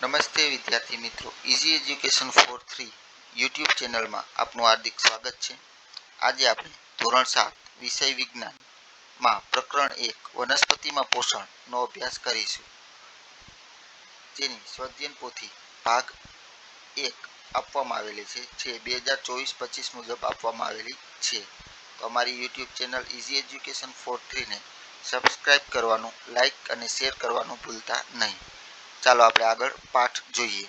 નમસ્તે વિદ્યાર્થી મિત્રો, ઇઝી એજ્યુકેશન ફોર 3 યુટ્યુબ ચેનલમાં આપનું હાર્દિક સ્વાગત છે. આજે આપણે ધોરણ 7 વિષય વિજ્ઞાનમાં પ્રકરણ 1 વનસ્પતિમાં પોષણનો અભ્યાસ કરીશું. જેની સ્વાધ્યાયન પોથી ભાગ 1 આપવામાં આવેલી છે, જે 2024-25 મુજબ આપવામાં આવેલી છે. તો અમારી YouTube channel easy education for 3ને સબસ્ક્રાઈબ કરવાનું, લાઇક અને શેર કરવાનું ભૂલતા નહીં. ચાલો આપણે આગળ પાઠ જોઈએ.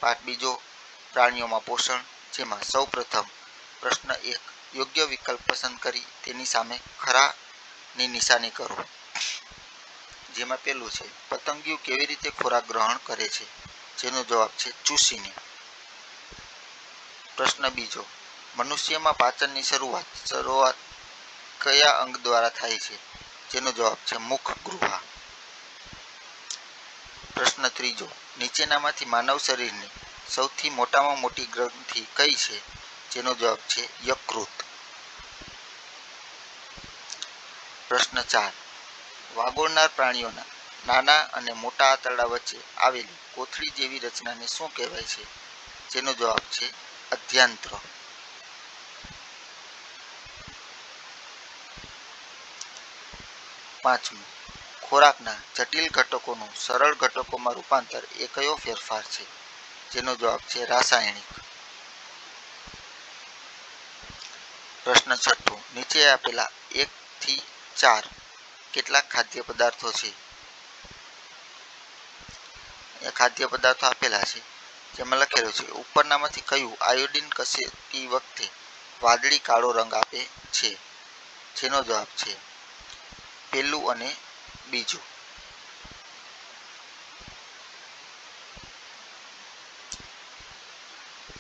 પાઠ બીજો, પ્રાણીઓમાં પોષણ, જેમાં સૌ પ્રથમ પ્રશ્ન 1, યોગ્ય વિકલ્પ પસંદ કરી તેની સામે ખરાની નિશાની કરો. જેમાં પેલું છે, પતંગિયું કેવી રીતે ખોરાક ગ્રહણ કરે છે? જેનો જવાબ છે ચૂસીને. પ્રશ્ન બીજો, મનુષ્યમાં પાચનની શરૂઆત કયા અંગ દ્વારા થાય છે? જેનો જવાબ છે મુખ ગૃહા. પ્રશ્ન ત્રીજો, નીચેનામાંથી માનવ શરીરની સૌથી મોટામાં મોટી ગ્રંથિ કઈ છે? જેનો જવાબ છે યકૃત. પ્રશ્ન 4, વાગોળનાર પ્રાણીઓના નાના અને મોટા આંતરડા વચ્ચે આવેલી કોથળી જેવી રચનાને શું કહેવાય છે? જેનો જવાબ છે અધ્યાંત્ર. પાંચમું, ખોરાકના જટિલ ઘટકોનું સરળ ઘટકોમાં રૂપાંતર એ કયો ફેરફાર છે? જેનો જવાબ છે રાસાયણિક. પ્રશ્ન 6, નીચે આપેલા 1 થી 4 કેટલાક ખાદ્ય પદાર્થો છે? એ ખાદ્ય પદાર્થો આપેલા છે, જેમાં લખેલું છે ઉપરનામાંથી કયું આયોડિન કસેતી વખતે વાદળી કાળો રંગ આપે છે? જેનો જવાબ છે પહેલું અને બીજું.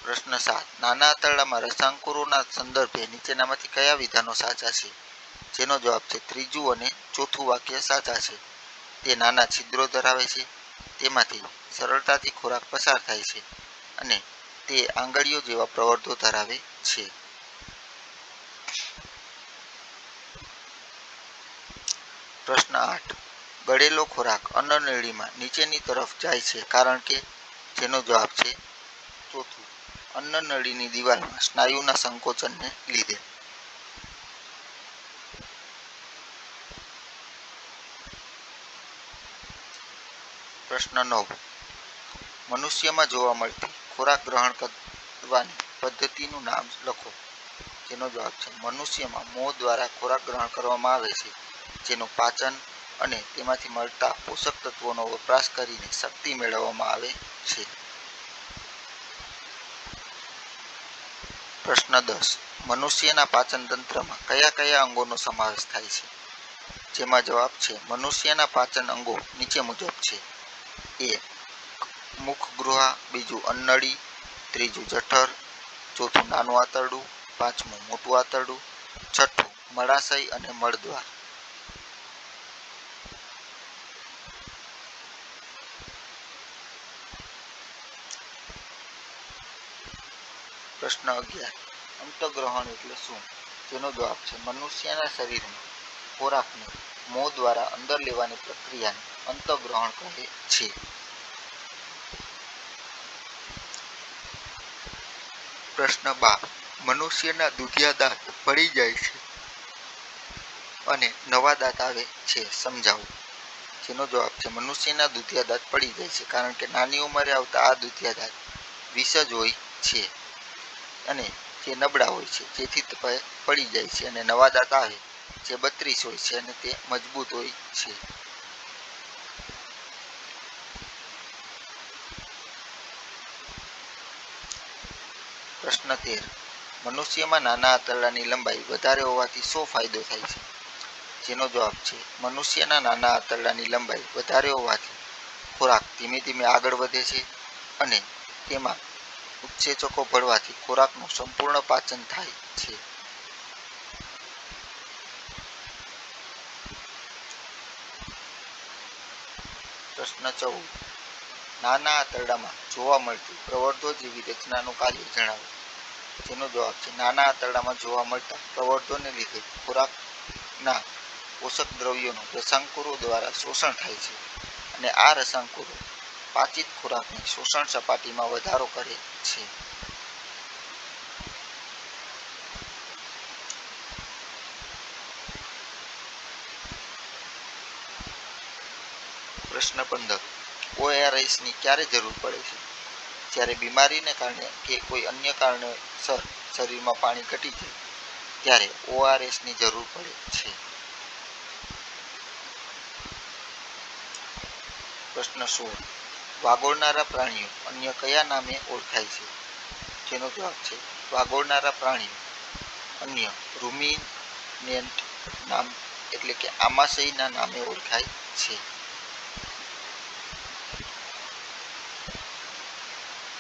પ્રશ્ન 7, નાના આંતરડામાં રસાંકુરોના સંદર્ભે નીચેનામાંથી કયા વિધાનો સાચા છે? જેનો જવાબ છે ત્રીજું અને ચોથું વાક્ય સાચા છે. તે નાના છિદ્રો ધરાવે છે, તેમાંથી સરળતાથી ખોરાક પસાર થાય છે અને તે આંગળીઓ જેવા પ્રવર્ધો ધરાવે છે. પ્રશ્ન 8, ગળેલો ખોરાક અન્નનળીમાં નીચેની તરફ જાય છે કારણ કે? જેનો જવાબ છે ચોથું, અન્નનળીની દિવાલમાં સ્નાયુના સંકોચનને લીધે. પ્રશ્ન 9, મનુષ્યમાં જોવા મળતી ખોરાક ગ્રહણ કરવાની પદ્ધતિનું નામ લખો. જેનો જવાબ છે મનુષ્યમાં મોં દ્વારા ખોરાક ગ્રહણ કરવામાં આવે છે, જેનું પાચન અને તેમાંથી મળતા પોષક તત્વોનો વપરાશ કરીને શક્તિ મેળવવામાં આવે છે. પ્રશ્ન 10, મનુષ્યના પાચન તંત્રમાં કયા કયા અંગોનો સમાવેશ થાય છે? જેમાં જવાબ છે મનુષ્યના પાચન અંગો નીચે મુજબ છે. એક, મુખ ગૃહા, બીજું અન્નળી, ત્રીજું જઠર, ચોથું નાનું આંતરડું, પાંચમું મોટું આંતરડું, છઠ્ઠું મળાશય અને મળદ્વાર. પ્રશ્ન 11, અંતઃગ્રહણ એટલે શું? જેનો જવાબ છે મનુષ્યના શરીરમાં ખોરાકને મોં દ્વારા અંદર લેવાની પ્રક્રિયાને અંતઃગ્રહણ કહે છે. પ્રશ્ન 12, મનુષ્યના દુધિયા દાંત પડી જાય છે અને નવા દાંત આવે છે, સમજાવો. જેનો જવાબ છે મનુષ્યના દુધિયા દાંત પડી જાય છે કારણ કે નાની ઉંમરે આવતા આ દુધિયા દાંત વિષ જ હોય છે અને જે નબળા હોય છે, જેથી પડી જાય છે અને નવા દાંત આવે જે 32 હોય છે અને તે મજબૂત હોય છે. પ્રશ્ન 13, મનુષ્યમાં નાના આંતરડાની લંબાઈ વધારે હોવાથી શો ફાયદો થાય છે? જેનો જવાબ છે મનુષ્યના નાના આંતરડાની લંબાઈ વધારે હોવાથી ખોરાક ધીમે ધીમે આગળ વધે છે અને તેમાં ઉત્સેચકો ભળવાથી ખોરાકનું સંપૂર્ણ પાચન થાય છે. પ્રશ્ન 14, નાના આંતરડામાં જોવા મળતી પ્રવર્ધો જેવી રચનાનું કાર્ય જણાવો. જેનો જવાબ છે નાના આંતરડામાં જોવા મળતા પ્રવર્ધોને લીધે ખોરાકના પોષક દ્રવ્યોનું રસાંકુરો દ્વારા શોષણ થાય છે અને આ રસાંકુરો પાચિત ખોરાકની શોષણ સપાટીમાં વધારો કરે છે. પ્રશ્ન 15. ORSની ક્યારે જરૂર પડે છે? જ્યારે બીમારીને કારણે કે કોઈ અન્ય કારણસર શરીરમાં પાણી ઘટી જાય ત્યારે ORSની જરૂર પડે છે. પ્રશ્ન 16. વાગોળનારા પ્રાણીઓ અન્ય કયા નામે ઓળખાય છે? જેનો જવાબ છે વાગોળનારા પ્રાણીઓ અન્ય રૂમિનેન્ટ નામ એટલે કે આમાશયના નામે ઓળખાય છે.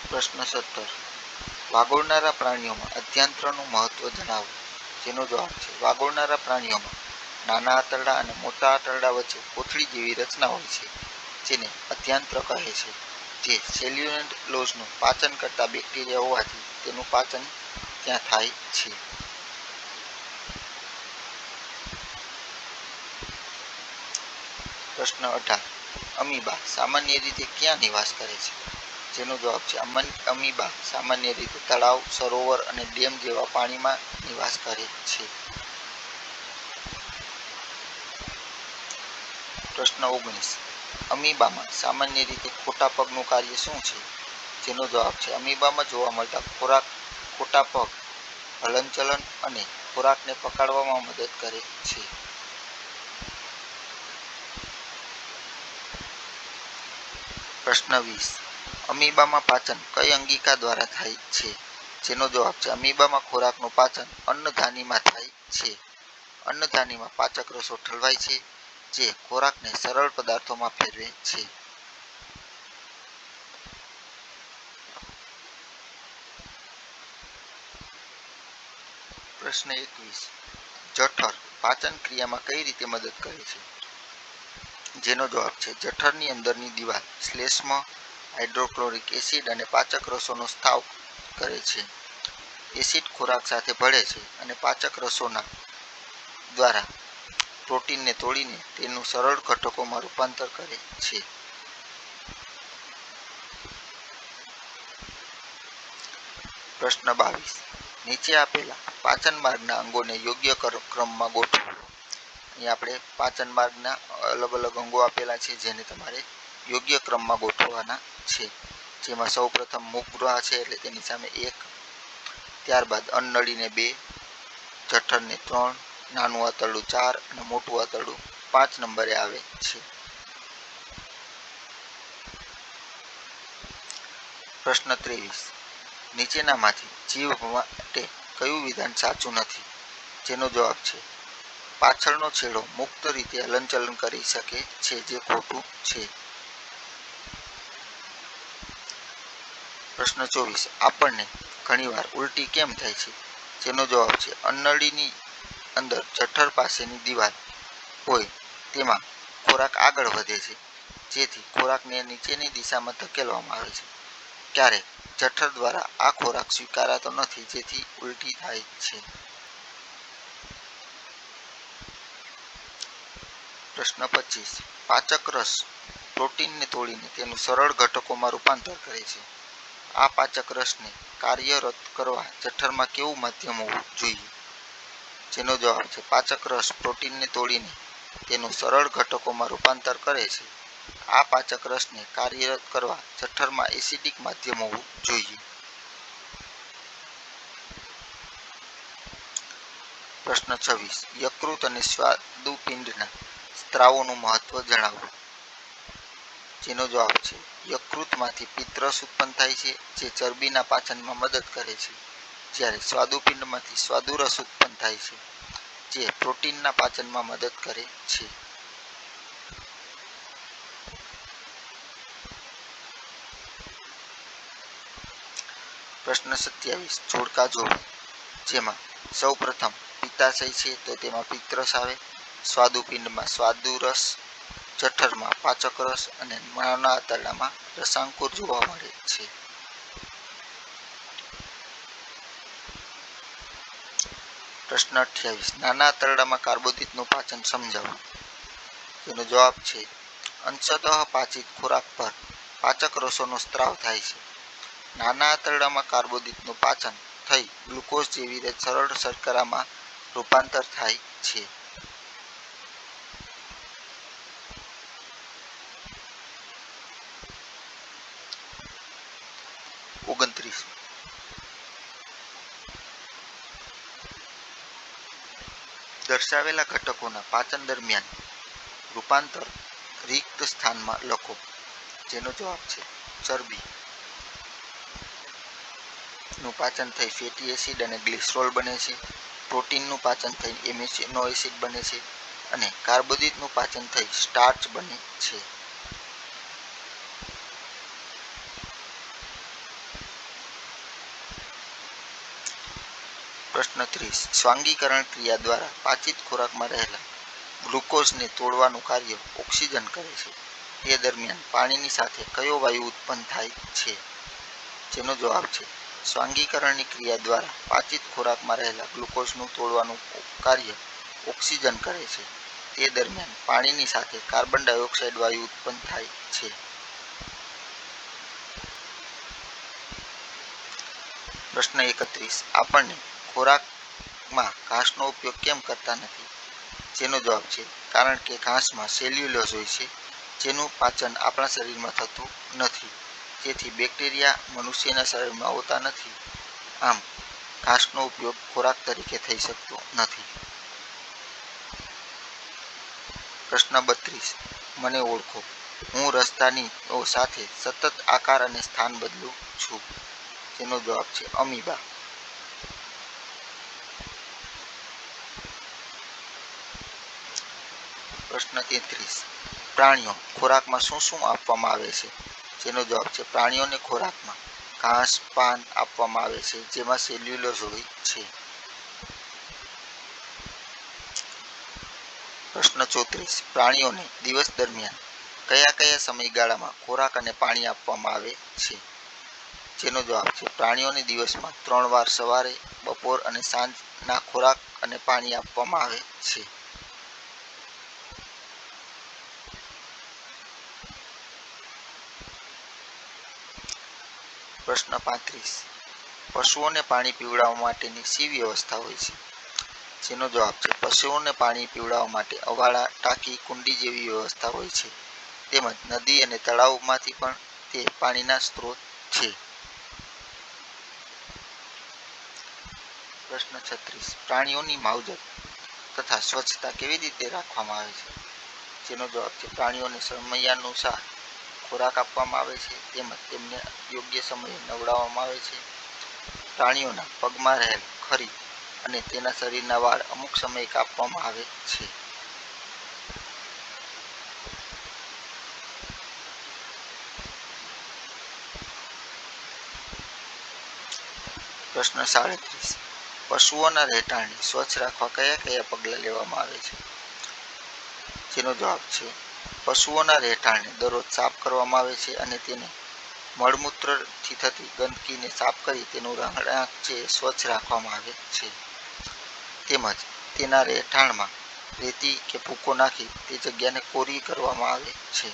પ્રશ્ન 17. વાગોળનારા પ્રાણીઓમાં અધ્યાંત્રનું મહત્વ જણાવો. જેનો જવાબ છે વાગોળનારા પ્રાણીઓમાં નાના આંતરડા અને મોટા આંતરડા વચ્ચે કોથળી જેવી રચના હોય છે જેને અધ્યાંત્ર કહે છે, જે સેલ્યુલોઝનું પાચન કરતા બેક્ટેરિયા હોવાથી તેનું પાચન ત્યાં થાય છે. પ્રશ્ન 18. અમીબા સામાન્ય રીતે ક્યાં નિવાસ કરે છે? જેનો જવાબ છે અમીબા સામાન્ય રીતે તળાવ, સરોવર અને ડેમ જેવા પાણીમાં નિવાસ કરે છે. પ્રશ્ન 19. અમીબામાં સામાન્ય રીતે ખોટા પગનું કાર્ય શું છે? જેનો જવાબ છે અમીબામાં જોવા મળતા ખોટા પગ હલનચલન અને ખોરાકને પકડવામાં મદદ કરે છે. પ્રશ્ન 20. અમીબામાં પાચન કઈ અંગિકા દ્વારા થાય છે? જેનો જવાબ છે અમીબામાં ખોરાકનું પાચન અન્નધાનીમાં થાય છે. અન્નધાનીમાં પાચક રસો ઠલવાય છે જે ખોરાકને સરળ પદાર્થોમાં ફેરવે છે. પ્રશ્ન 21. જઠર પાચન ક્રિયામાં કઈ રીતે મદદ કરે છે? જેનો જવાબ છે જઠરની અંદરની દિવાલ શ્લેષ્મ, હાઇડ્રોક્લોરિક એસિડ અને પાચક રસોનો સ્ત્રાવ કરે છે. એસિડ ખોરાક સાથે ભળે છે અને પાચક રસોના દ્વારા પ્રોટીનને તોડીને તેનું સરળ ઘટકોમાં રૂપાંતર કરે છે. પ્રશ્ન 22. નીચે આપેલા પાચન માર્ગના અંગોને યોગ્ય ક્રમમાં ગોઠવો. અહીં આપણે પાચન માર્ગના અલગ અલગ અંગો આપેલા છે જેને તમારે યોગ્ય ક્રમમાં ગોઠવવાના છે. જેમાં સૌ પ્રથમ મુખગુહા છે એટલે તેની સામે 1, ત્યારબાદ અન્નનળીને 2, જઠરને 3, નાનું આંતરડું 4 અને મોટું આંતરડું 5 નંબરે આવે છે. પ્રશ્ન 23. નીચેનામાંથી જીવ માટે કયું વિધાન સાચું નથી? જેનો જવાબ છે પાછળનો છેડો મુક્ત રીતે હલનચલન કરી શકે છે, જે ખોટું છે. પ્રશ્ન 24. આપણને ઘણીવાર ઉલટી કેમ થાય છે? જેનો જવાબ છે અન્નનળીની અંદર જઠર પાસેની દિવાલ હોય તેમાં ખોરાક આગળ વધે છે જેથી ખોરાકને નીચેની દિશામાં ધકેલવામાં આવે છે. ક્યારેક જઠર દ્વારા આ ખોરાક સ્વીકારાતો નથી જેથી ઉલટી થાય છે. પ્રશ્ન 25. પાચક રસ પ્રોટીનને તોડીને તેનું સરળ ઘટકોમાં રૂપાંતર કરે છે. આ પાચક રસને કાર્યરત કરવા જઠરમાં કેવું માધ્યમ હોવું જોઈએ? જેનો જવાબ છે પાચક રસ પ્રોટીનને તોડીને તેનું સરળ ઘટકોમાં રૂપાંતર કરે છે. આ પાચક રસને કાર્યરત કરવા જઠરમાં એસિડિક માધ્યમ હોવું જોઈએ. પ્રશ્ન 26. યકૃત અને સ્વાદુપિંડના સ્ત્રાવોનું મહત્વ જણાવો. જેનો જવાબ છે યકૃતમાંથી પિત્તરસ ઉત્પન્ન થાય છે જે ચરબીના પાચનમાં મદદ કરે છે, જ્યારે સ્વાદુપિંડમાંથી સ્વાદુરસ ઉત્પન્ન થાય છે જે પ્રોટીનના પાચનમાં મદદ કરે છે. પ્રશ્ન 27. જોડકા જોડો. જેમાં સૌ પ્રથમ પિત્તાશય છે તો તેમાં પિત્તરસ આવે, સ્વાદુપિંડમાં સ્વાદુરસ, જઠરમાં પાચક રસ અને નાના આંતરડામાં રસાંકુર જોવા મળે છે. પ્રશ્ન 28. નાના આંતરડામાં કાર્બોદિતનું પાચન સમજાવો. તેનો જવાબ છે અંશતઃ પાચિત ખોરાક પર પાચક રસોનો સ્ત્રાવ થાય છે. નાના આંતરડામાં કાર્બોદિતનું પાચન થઈ ગ્લુકોઝ જેવી સરળ શર્કરામાં રૂપાંતર થાય છે. ઓગણત્રીસ દર્શાવેલા ઘટકોના પાચન દરમિયાન રૂપાંતર રિક્ત સ્થાનમાં લખો. જેનો જવાબ છે ચરબી નું પાચન થઈ ફેટી એસિડ અને ગ્લિસરોલ બને છે. પ્રોટીનનું પાચન થઈ એમિનો એસિડ બને છે અને કાર્બોદિતનું પાચન થઈ સ્ટાર્ચ બને છે. પ્રશ્ન 30 સ્વાંગીકરણ ક્રિયા દ્વારા પાચિત ખોરાકમાં રહેલા ગ્લુકોઝને તોડવાનું કાર્ય ઓક્સિજન કરે છે. તે દરમિયાન પાણીની સાથે કયો વાયુ ઉત્પન્ન થાય છે? જેનો જવાબ છે સ્વાંગીકરણની ક્રિયા દ્વારા પાચિત ખોરાકમાં રહેલા ગ્લુકોઝનું તોડવાનું કાર્ય ઓક્સિજન કરે છે. તે દરમિયાન પાણીની સાથે કાર્બન ડાયોક્સાઇડ વાયુ ઉત્પન્ન થાય છે. પ્રશ્ન 31 આપણને ખોરાકમાં ઘાસનો ઉપયોગ કેમ કરતા નથી? જેનો જવાબ છે કારણ કે ઘાસમાં સેલ્યુલોઝ હોય છે, જેનું પાચન આપણા શરીરમાં થતું નથી. જેથી બેક્ટેરિયા મનુષ્યના શરીરમાં હોતા નથી. આમ ઘાસનો ઉપયોગ ખોરાક તરીકે થઈ શકતો નથી. પ્રશ્ન 32 મને ઓળખો. હું રસધાનીઓ સાથે સતત આકાર અને સ્થાન બદલું છું. જેનો જવાબ છે અમીબા. પ્રશ્ન 33 પ્રાણીઓ ખોરાકમાં શું શું આપવામાં આવે છે? જેનો જવાબ છે પ્રાણીઓને ખોરાકમાં ઘાસ પાન આપવામાં આવે છે, જેમાં સેલ્યુલોઝ હોય છે. પ્રશ્ન 34 પ્રાણીઓને દિવસ દરમિયાન કયા કયા સમયગાળામાં ખોરાક અને પાણી આપવામાં આવે છે? જેનો જવાબ છે પ્રાણીઓને દિવસમાં 3 વાર સવારે, બપોર અને સાંજના ખોરાક અને પાણી આપવામાં આવે છે. પ્રશ્ન 35 પશુઓને પાણી પીવડાવવા માટેની શી વ્યવસ્થા હોય છે? જેનો જવાબ છે પશુઓને પાણી પીવડાવવા માટે અવાડા, ટાંકી, કુંડી જેવી વ્યવસ્થા હોય છે. તેમજ નદી અને તળાવમાંથી પણ તે પાણીના સ્ત્રોત છે. પ્રશ્ન 36 પ્રાણીઓની માવજત તથા સ્વચ્છતા કેવી રીતે રાખવામાં આવે છે? જેનો જવાબ છે પ્રાણીઓને સમયાનુસાર ખોરાક આપવામાં આવે છે, તેમજ તેમને યોગ્ય સમયે નવડાવવામાં આવે છે. પ્રાણીઓના પગમાં રહેલ ખરી અને તેના શરીરના વાળ અમુક સમયે કાપવામાં આવે છે. પ્રશ્ન 37 પશુઓના રહેઠાણને સ્વચ્છ રાખવા કયા કયા પગલાં લેવામાં આવે છે? જેનો જવાબ છે પશુઓના રહેઠાણને દરરોજ સાફ કરવામાં આવે છે અને તેને મળમૂત્રથી થતી ગંદકીને સાફ કરી તેનું રહેણાંક છે સ્વચ્છ રાખવામાં આવે છે. તેમજ તેના રહેઠાણમાં રેતી કે ભૂકો નાખી તે જગ્યાને કોરી કરવામાં આવે છે.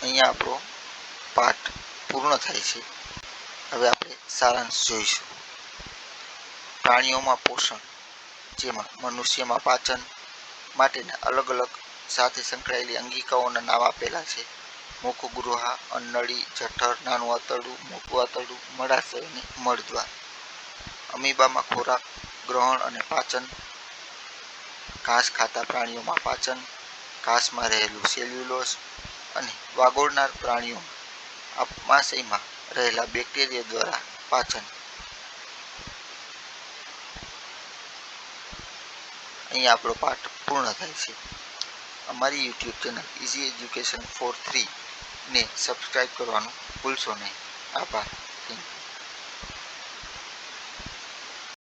અહીંયા આપણો પાઠ પૂર્ણ થાય છે. હવે આપણે સારાંશ જોઈશું. પ્રાણીઓમાં પોષણ, જેમાં મનુષ્યમાં પાચન માટેના અલગ અલગ સાથે સંકળાયેલી અંગિકાઓના નામ આપેલા છે. મુખગૃહા, અન્નળી, જઠર, નાનું આંતરડું, મોટું આંતરડું, મળાશય અને મળદ્વાર. અમીબામાં ખોરાક ગ્રહણ અને પાચન, ઘાસ ખાતા પ્રાણીઓમાં પાચન, ઘાસમાં રહેલું સેલ્યુલોઝ અને વાગોળનાર પ્રાણીઓમાં આમાશયમાં રહેલા બેક્ટેરિયા દ્વારા પાચન. અહીંયા આપણો પાઠ પૂર્ણ થાય છે. અમારી YouTube channel easy education four 3 ને સબસ્ક્રાઈબ કરવાનું ભૂલશો નહીં. આભાર.